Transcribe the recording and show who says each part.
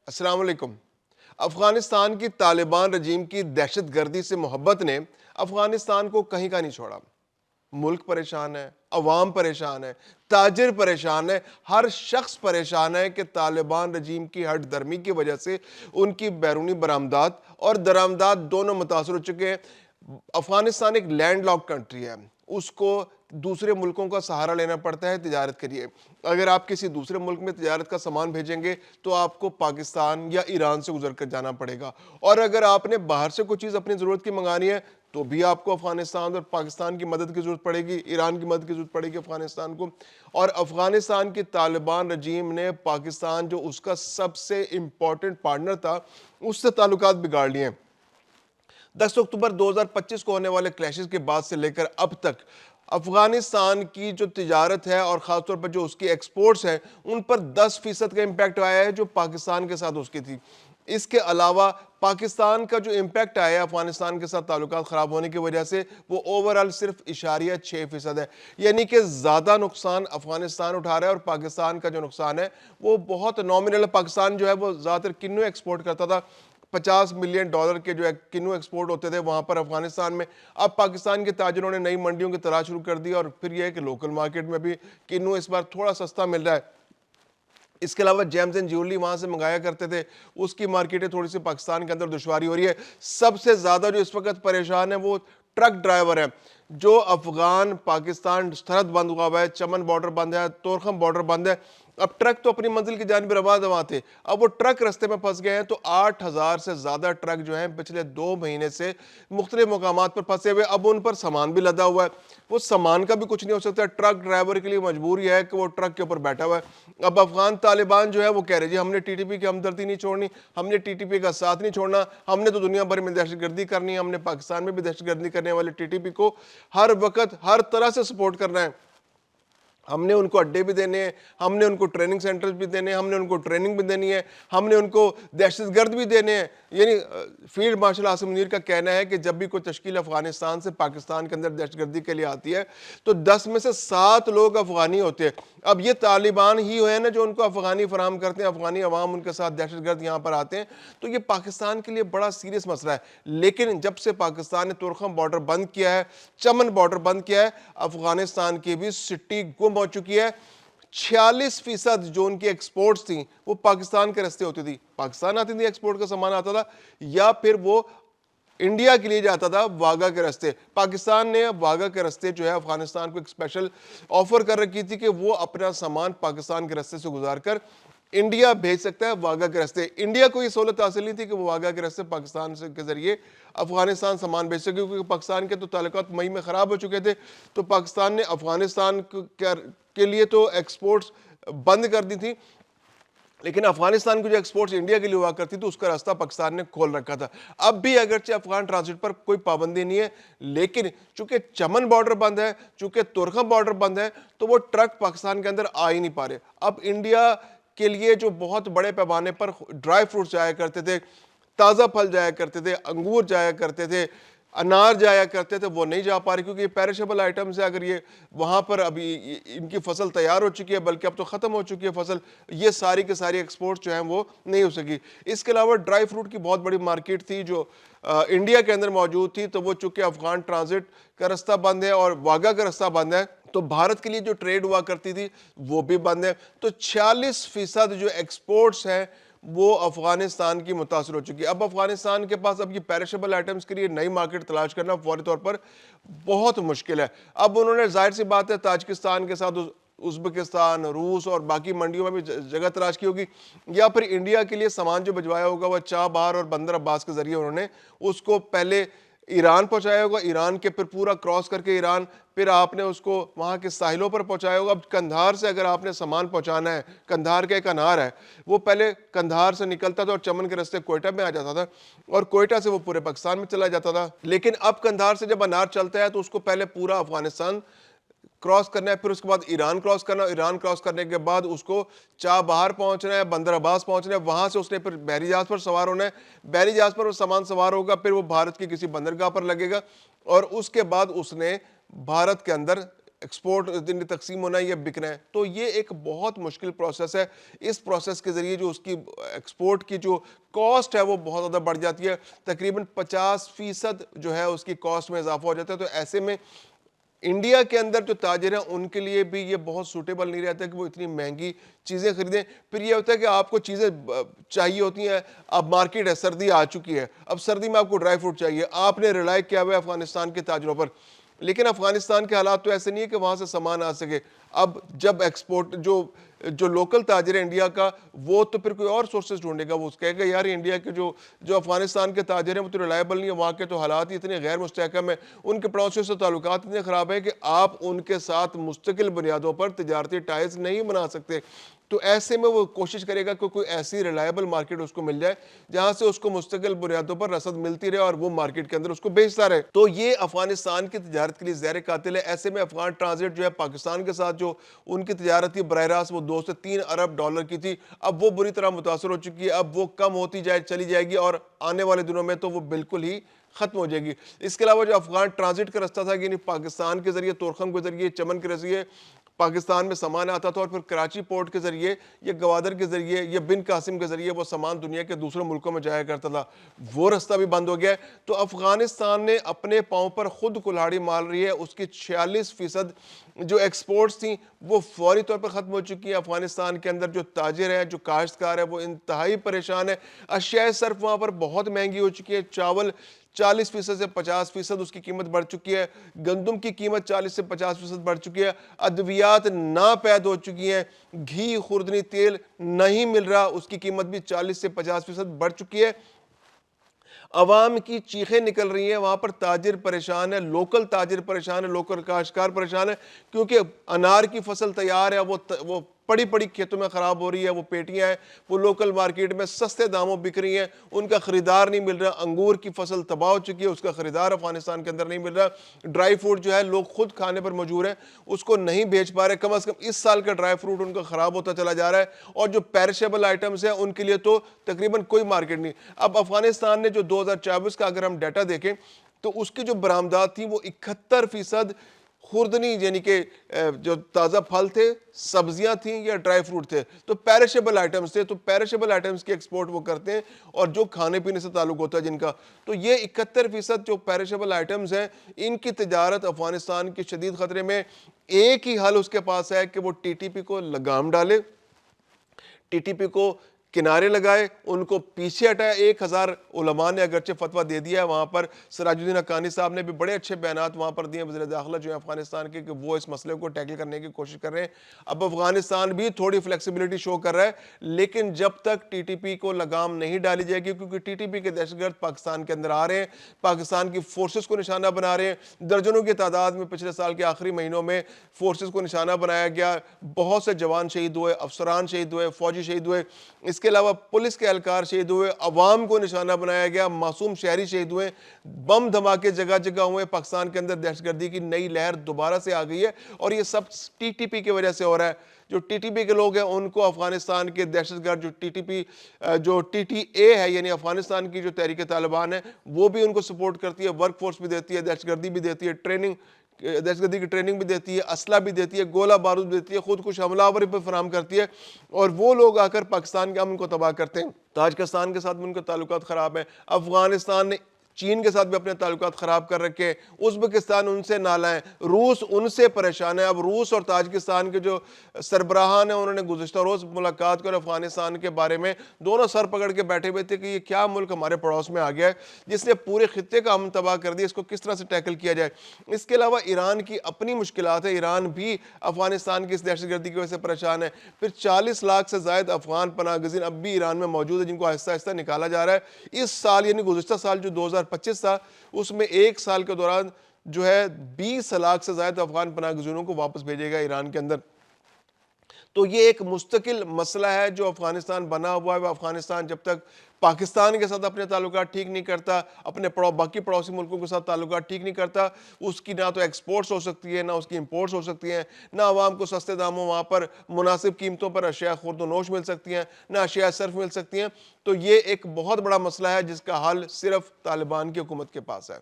Speaker 1: السلام علیکم۔ افغانستان کی طالبان رجیم کی دہشت گردی سے محبت نے افغانستان کو کہیں کا نہیں چھوڑا۔ ملک پریشان ہے، عوام پریشان ہے، تاجر پریشان ہے، ہر شخص پریشان ہے کہ طالبان رجیم کی ہٹ درمی کی وجہ سے ان کی بیرونی برآمدات اور درآمدات دونوں متاثر ہو چکے ہیں۔ افغانستان ایک لینڈ لاک کنٹری ہے، اس کو دوسرے ملکوں کا سہارا لینا پڑتا ہے تجارت کے لیے۔ اگر آپ کسی دوسرے ملک میں تجارت کا سامان بھیجیں گے تو آپ کو پاکستان یا ایران سے گزر کر جانا پڑے گا، اور اگر آپ نے باہر سے کوئی چیز اپنی ضرورت کی منگانی ہے تو بھی آپ کو افغانستان اور پاکستان کی مدد کی ضرورت پڑے گی، ایران کی مدد کی ضرورت پڑے گی افغانستان کو۔ اور افغانستان کی طالبان رجیم نے پاکستان جو اس کا سب سے امپورٹنٹ پارٹنر تھا اس سے تعلقات بگاڑ لیے ہیں۔ 10 اکتوبر 2025 کو ہونے والے کلیشز کے بعد سے لے کر اب تک افغانستان کی جو تجارت ہے اور خاص طور پر جو اس کی ایکسپورٹس ہیں ان پر 10% کا امپیکٹ آیا ہے جو پاکستان کے ساتھ اس کی تھی۔ اس کے علاوہ پاکستان کا جو امپیکٹ آیا ہے افغانستان کے ساتھ تعلقات خراب ہونے کی وجہ سے وہ اوورال صرف 0.6% ہے، یعنی کہ زیادہ نقصان افغانستان اٹھا رہا ہے اور پاکستان کا جو نقصان ہے وہ بہت نامنل ہے۔ پاکستان جو ہے وہ زیادہ تر کنو ایکسپورٹ کرتا تھا، $50 ملین کے جو کنو ایکسپورٹ ہوتے تھے وہاں پر افغانستان میں۔ اب پاکستان کے تاجروں نے نئی منڈیوں کی تلاش شروع کر دی اور پھر یہ ہے کہ لوکل مارکیٹ میں بھی کنو اس بار تھوڑا سستا مل رہا ہے۔ اس کے علاوہ جیمز اینڈ جیولری وہاں سے منگایا کرتے تھے، اس کی مارکیٹیں تھوڑی سی پاکستان کے اندر دشواری ہو رہی ہے۔ سب سے زیادہ جو اس وقت پریشان ہے وہ ٹرک ڈرائیور ہیں، جو افغان پاکستان سرحد بند ہوا ہے، چمن بارڈر بند ہے، تورخم بارڈر بند ہے۔ اب ٹرک تو اپنی منزل کی جانب رواں تھے، اب وہ ٹرک رستے میں پھنس گئے ہیں۔ تو 8,000 سے زیادہ ٹرک جو ہیں پچھلے 2 مہینے سے مختلف مقامات پر پھنسے ہوئے، اب ان پر سامان بھی لدا ہوا ہے، وہ سامان کا بھی کچھ نہیں ہو سکتا۔ ٹرک ڈرائیور کے لیے مجبوری ہے کہ وہ ٹرک کے اوپر بیٹھا ہوا ہے۔ اب افغان طالبان جو ہے وہ کہہ رہے جی ہم نے ٹی ٹی پی کی ہمدردی نہیں چھوڑنی، ہم نے ٹی ٹی پی کا ساتھ نہیں چھوڑنا، ہم نے تو دنیا بھر میں دہشت گردی کرنی ہے، ہم نے پاکستان میں بھی دہشت گردی کرنے والے ٹی ٹی پی کو ہر وقت ہر طرح سے سپورٹ کرنا ہے۔ ہم نے ان کو اڈے بھی دینے ہیں، ہم نے ان کو ٹریننگ سینٹرز بھی دینے ہیں، ہم نے ان کو ٹریننگ بھی دینی ہے، ہم نے ان کو دہشت گرد بھی دینے ہیں۔ یعنی فیلڈ مارشل عاصم منیر کا کہنا ہے کہ جب بھی کوئی تشکیل افغانستان سے پاکستان کے اندر دہشت گردی کے لیے آتی ہے تو 10 میں سے 7 لوگ افغانی ہوتے ہیں۔ اب یہ طالبان ہی ہوئے ہیں نا جو ان کو افغانی فراہم کرتے ہیں، افغانی عوام ان کے ساتھ دہشت گرد یہاں پر آتے ہیں، تو یہ پاکستان کے لیے بڑا سیریس مسئلہ ہے۔ لیکن جب سے پاکستان نے تورخم بارڈر بند کیا ہے، چمن بارڈر بند کیا ہے، افغانستان کی بھی سٹی گم ہو چکی ہے۔ 46% جو ان کی ایکسپورٹس تھیں وہ پاکستان کے رستے ہوتی تھی، پاکستان آتی تھی ایکسپورٹ کا سامان آتا تھا، یا پھر وہ انڈیا کے لیے جاتا تھا واگا کے رستے۔ پاکستان نے واگا کے رستے جو ہے افغانستان کو ایک اسپیشل آفر کر رکھی تھی کہ وہ اپنا سامان پاکستان کے رستے سے گزار کر انڈیا بھیج سکتا ہے واگا کے رستے۔ انڈیا کو یہ سہولت حاصل نہیں تھی کہ وہ واگا کے رستے پاکستان کے ذریعے افغانستان سامان بھیج سکے، کیونکہ پاکستان کے تو تعلقات مئی میں خراب ہو چکے تھے، تو پاکستان نے افغانستان کے لیے تو ایکسپورٹس بند کر دی تھی، لیکن افغانستان کی جو ایکسپورٹس انڈیا کے لیے ہوا کرتی تھی اس کا راستہ پاکستان نے کھول رکھا تھا۔ اب بھی اگرچہ افغان ٹرانزٹ پر کوئی پابندی نہیں ہے، لیکن چونکہ چمن بارڈر بند ہے، چونکہ تورخم بارڈر بند ہے، تو وہ ٹرک پاکستان کے اندر آ ہی نہیں پا رہے۔ اب انڈیا کے لیے جو بہت بڑے پیمانے پر ڈرائی فروٹس جایا کرتے تھے، تازہ پھل جایا کرتے تھے، انگور جایا کرتے تھے، انار جایا کرتے تھے، وہ نہیں جا پا رہے کیونکہ یہ پیرشیبل آئٹمز ہے۔ اگر یہ وہاں پر ابھی ان کی فصل تیار ہو چکی ہے، بلکہ اب تو ختم ہو چکی ہے فصل، یہ ساری کے ساری ایکسپورٹ جو ہیں وہ نہیں ہو سکی۔ اس کے علاوہ ڈرائی فروٹ کی بہت بڑی مارکیٹ تھی جو انڈیا کے اندر موجود تھی، تو وہ چونکہ افغان ٹرانزٹ کا رستہ بند ہے اور واگا کا رستہ بند ہے، تو بھارت کے لیے جو ٹریڈ ہوا کرتی تھی وہ بھی بند ہے۔ تو 46% جو ایکسپورٹس ہیں وہ افغانستان کی متاثر ہو چکی ہے۔ اب افغانستان کے پاس اب یہ پیرشیبل آئٹمز کے لیے نئی مارکیٹ تلاش کرنا فوری طور پر بہت مشکل ہے۔ اب انہوں نے ظاہر سی بات ہے تاجکستان کے ساتھ ازبکستان، روس اور باقی منڈیوں میں بھی جگہ تلاش کی ہوگی، یا پھر انڈیا کے لیے سامان جو بھجوایا ہوگا وہ چابہار اور بندر عباس کے ذریعے انہوں نے اس کو پہلے ایران پہنچایا ہوگا، ایران کے پھر پورا کراس کر کے ایران، پھر آپ نے اس کو وہاں کے ساحلوں پر پہنچایا ہوگا۔ اب کندھار سے اگر آپ نے سامان پہنچانا ہے، کندھار کا ایک انار ہے، وہ پہلے کندھار سے نکلتا تھا اور چمن کے رستے کوئٹہ میں آ جاتا تھا، اور کوئٹہ سے وہ پورے پاکستان میں چلا جاتا تھا۔ لیکن اب کندھار سے جب انار چلتا ہے تو اس کو پہلے پورا افغانستان کراس کرنا ہے، پھر اس کے بعد ایران کراس کرنا ہے، ایران کراس کرنے کے بعد اس کو چابہار پہنچنا ہے، بندر عباس پہنچنا ہے، وہاں سے اس نے پھر بحری جہاز پر سوار ہونا ہے، بحری جہاز پر وہ سامان سوار ہوگا، پھر وہ بھارت کی کسی بندرگاہ پر لگے گا، اور اس کے بعد اس نے بھارت کے اندر ایکسپورٹ تقسیم ہونا ہے یا بکنا ہے. تو یہ ایک بہت مشکل پروسیس ہے. اس پروسیس کے ذریعے جو اس کی ایکسپورٹ کی جو کاسٹ ہے وہ بہت زیادہ بڑھ جاتی ہے. تقریباً 50% جو ہے اس کی کاسٹ میں اضافہ ہو جاتا ہے. تو ایسے میں انڈیا کے اندر جو تاجر ہیں ان کے لیے بھی یہ بہت سوٹیبل نہیں رہتا کہ وہ اتنی مہنگی چیزیں خریدیں. پھر یہ ہوتا ہے کہ آپ کو چیزیں چاہیے ہوتی ہیں. اب مارکیٹ ہے, سردی آ چکی ہے, اب سردی میں آپ کو ڈرائی فروٹ چاہیے, آپ نے ریلائی کیا ہوا ہے افغانستان کے تاجروں پر, لیکن افغانستان کے حالات تو ایسے نہیں ہے کہ وہاں سے سامان آ سکے. اب جب ایکسپورٹ جو لوکل تاجر ہے انڈیا کا, وہ تو پھر کوئی اور سورسز ڈھونڈے گا. وہ کہے گا یار انڈیا کے جو افغانستان کے تاجر ہیں وہ تو ریلائبل نہیں ہے, وہاں کے تو حالات ہی اتنے غیر مستحکم ہیں, ان کے پڑوسیوں سے تعلقات اتنے خراب ہیں کہ آپ ان کے ساتھ مستقل بنیادوں پر تجارتی ٹائز نہیں بنا سکتے. تو ایسے میں وہ کوشش کرے گا کہ کوئی ایسی ریلائبل مارکیٹ اس کو مل جائے جہاں سے اس کو مستقل بنیادوں پر رسد ملتی رہے اور وہ مارکیٹ کے اندر اس کو بیچتا رہے. تو یہ افغانستان کی تجارت کے لیے زہر قاتل ہے. ایسے میں افغان ٹرانزٹ جو ہے پاکستان کے ساتھ جو ان کی تجارت تھی براہ راست وہ 2 سے 3 ارب ڈالر کی تھی, اب وہ بری طرح متاثر ہو چکی ہے. اب وہ کم ہوتی چلی جائے گی اور آنے والے دنوں میں تو وہ بالکل ہی ختم ہو جائے گی. اس کے علاوہ جو افغان ٹرانزٹ کا رستہ تھا, یعنی پاکستان کے ذریعے تورخم کے ذریعے چمن کے ذریعے پاکستان میں سامان آتا تھا اور پھر کراچی پورٹ کے ذریعے یا گوادر کے ذریعے یا بن قاسم کے ذریعے وہ سامان دنیا کے دوسرے ملکوں میں جایا کرتا تھا, وہ رستہ بھی بند ہو گیا ہے. تو افغانستان نے اپنے پاؤں پر خود کلہاڑی مار رہی ہے. اس کی 46% جو ایکسپورٹس تھیں وہ فوری طور پر ختم ہو چکی ہیں. افغانستان کے اندر جو تاجر ہیں, جو کاشتکار ہے, وہ انتہائی پریشان ہے. اشیاء صرف وہاں پر بہت مہنگی ہو چکی ہے. چاول 40% سے 50% اس کی قیمت بڑھ چکی ہے. گندم کی قیمت 40 سے 50% بڑھ چکی ہے. ادویات ناپید ہو چکی ہیں. گھی, خوردنی تیل نہیں مل رہا, اس کی قیمت بھی 40 سے 50% بڑھ چکی ہے. عوام کی چیخیں نکل رہی ہیں. وہاں پر تاجر پریشان ہے, لوکل تاجر پریشان ہے, لوکل کاشتکار پریشان ہے, کیونکہ انار کی فصل تیار ہے, وہ پڑی کھیتوں میں خراب ہو رہی ہے. وہ پیٹیاں ہیں, وہ لوکل مارکیٹ میں سستے داموں بک رہی ہیں, ان کا خریدار نہیں مل رہا. انگور کی فصل تباہ ہو چکی ہے, اس کا خریدار افغانستان کے اندر نہیں مل رہا. ڈرائی فروٹ جو ہے لوگ خود کھانے پر مجبور ہیں, اس کو نہیں بیچ پا رہے. کم از کم اس سال کا ڈرائی فروٹ ان کا خراب ہوتا چلا جا رہا ہے, اور جو پیرشیبل آئٹمز ہیں ان کے لیے تو تقریباً کوئی مارکیٹ نہیں. اب افغانستان نے جو 2024 کا اگر ہم ڈیٹا دیکھیں تو اس کی جو برآمدات تھیں وہ 71% خوردنی یعنی کہ جو تازہ پھل تھے, سبزیاں تھیں یا ڈرائی فروٹ تھے, تو پیرشیبل آئٹمز تھے. تو پیرشیبل آئٹمز کی ایکسپورٹ وہ کرتے ہیں, اور جو کھانے پینے سے تعلق ہوتا ہے جن کا, تو یہ 71% جو پیرشیبل آئٹمز ہیں ان کی تجارت افغانستان کی شدید خطرے میں. ایک ہی حل اس کے پاس ہے کہ وہ ٹی ٹی پی کو لگام ڈالے, ٹی ٹی پی کو کنارے لگائے, ان کو پیچھے ہٹائے. 1000 علماء نے اگرچہ فتویٰ دے دیا ہے وہاں پر, سراج الدین حقانی صاحب نے بھی بڑے اچھے بیانات وہاں پر دیے, وزیر داخلہ جو ہے افغانستان کے, کہ وہ اس مسئلے کو ٹیکل کرنے کی کوشش کر رہے ہیں. اب افغانستان بھی تھوڑی فلیکسیبلٹی شو کر رہا ہے, لیکن جب تک ٹی ٹی پی کو لگام نہیں ڈالی جائے گی, کیونکہ ٹی ٹی پی کے دہشت گرد پاکستان کے اندر آ رہے ہیں, پاکستان کی فورسز کو نشانہ بنا رہے ہیں. درجنوں کی تعداد میں پچھلے سال کے آخری مہینوں میں فورسز کو نشانہ بنایا گیا. بہت سے جوان شہید ہوئے, افسران شہید ہوئے, فوجی شہید ہوئے. اس کے علاوہ پولیس کے اہلکار شہید ہوئے, عوام کو نشانہ بنایا گیا, معصوم شہری شہید ہوئے, بم دھماکے جگہ جگہ ہوئے. پاکستان کے اندر دہشت گردی کی نئی لہر دوبارہ سے آ گئی ہے, اور یہ سب ٹی ٹی پی کی وجہ سے ہو رہا ہے. جو ٹی ٹی پی کے لوگ ہیں ان کو افغانستان کے دہشت گرد جو ٹی ٹی اے ہے, یعنی افغانستان کی جو تحریک طالبان ہے, وہ بھی ان کو سپورٹ کرتی ہے, ورک فورس بھی دیتی ہے, دہشت گردی بھی دیتی ہے, دہشت گردی کی ٹریننگ بھی دیتی ہے, اسلحہ بھی دیتی ہے, گولہ بارود بھی دیتی ہے, خود کش حملہ آوری پر فراہم کرتی ہے, اور وہ لوگ آ کر پاکستان کے امن کو تباہ کرتے ہیں. تاجکستان کے ساتھ بھی ان کے تعلقات خراب ہیں. افغانستان نے چین کے ساتھ بھی اپنے تعلقات خراب کر رکھے ہیں. ازبکستان ان سے نالا ہے, روس ان سے پریشان ہے. اب روس اور تاجکستان کے جو سربراہان ہیں انہوں نے گزشتہ روز ملاقات کر افغانستان کے بارے میں دونوں سر پکڑ کے بیٹھے ہوئے تھے کہ یہ کیا ملک ہمارے پڑوس میں آ گیا ہے جس نے پورے خطے کا امن تباہ کر دیا, اس کو کس طرح سے ٹیکل کیا جائے. اس کے علاوہ ایران کی اپنی مشکلات ہے, ایران بھی افغانستان کی اس دہشت گردی کی وجہ سے پریشان ہے. پھر 40 لاکھ سے زائد افغان پناہ گزین اب بھی ایران میں موجود ہیں, جن کو آہستہ آہستہ نکالا جا رہا ہے. اس سال یعنی گزشتہ سال جو 2025 تھا, اس میں ایک سال کے دوران جو ہے 20 لاکھ سے زائد افغان پناہ گزینوں کو واپس بھیجے گا ایران کے اندر. تو یہ ایک مستقل مسئلہ ہے جو افغانستان بنا ہوا ہے. افغانستان جب تک پاکستان کے ساتھ اپنے تعلقات ٹھیک نہیں کرتا, اپنے باقی پڑوسی ملکوں کے ساتھ تعلقات ٹھیک نہیں کرتا, اس کی نہ تو ایکسپورٹس ہو سکتی ہے, نہ اس کی امپورٹس ہو سکتی ہیں, نہ عوام کو سستے داموں وہاں پر مناسب قیمتوں پر اشیاء خورد و نوش مل سکتی ہیں, نہ اشیاء صرف مل سکتی ہیں. تو یہ ایک بہت بڑا مسئلہ ہے جس کا حل صرف طالبان کی حکومت کے پاس ہے.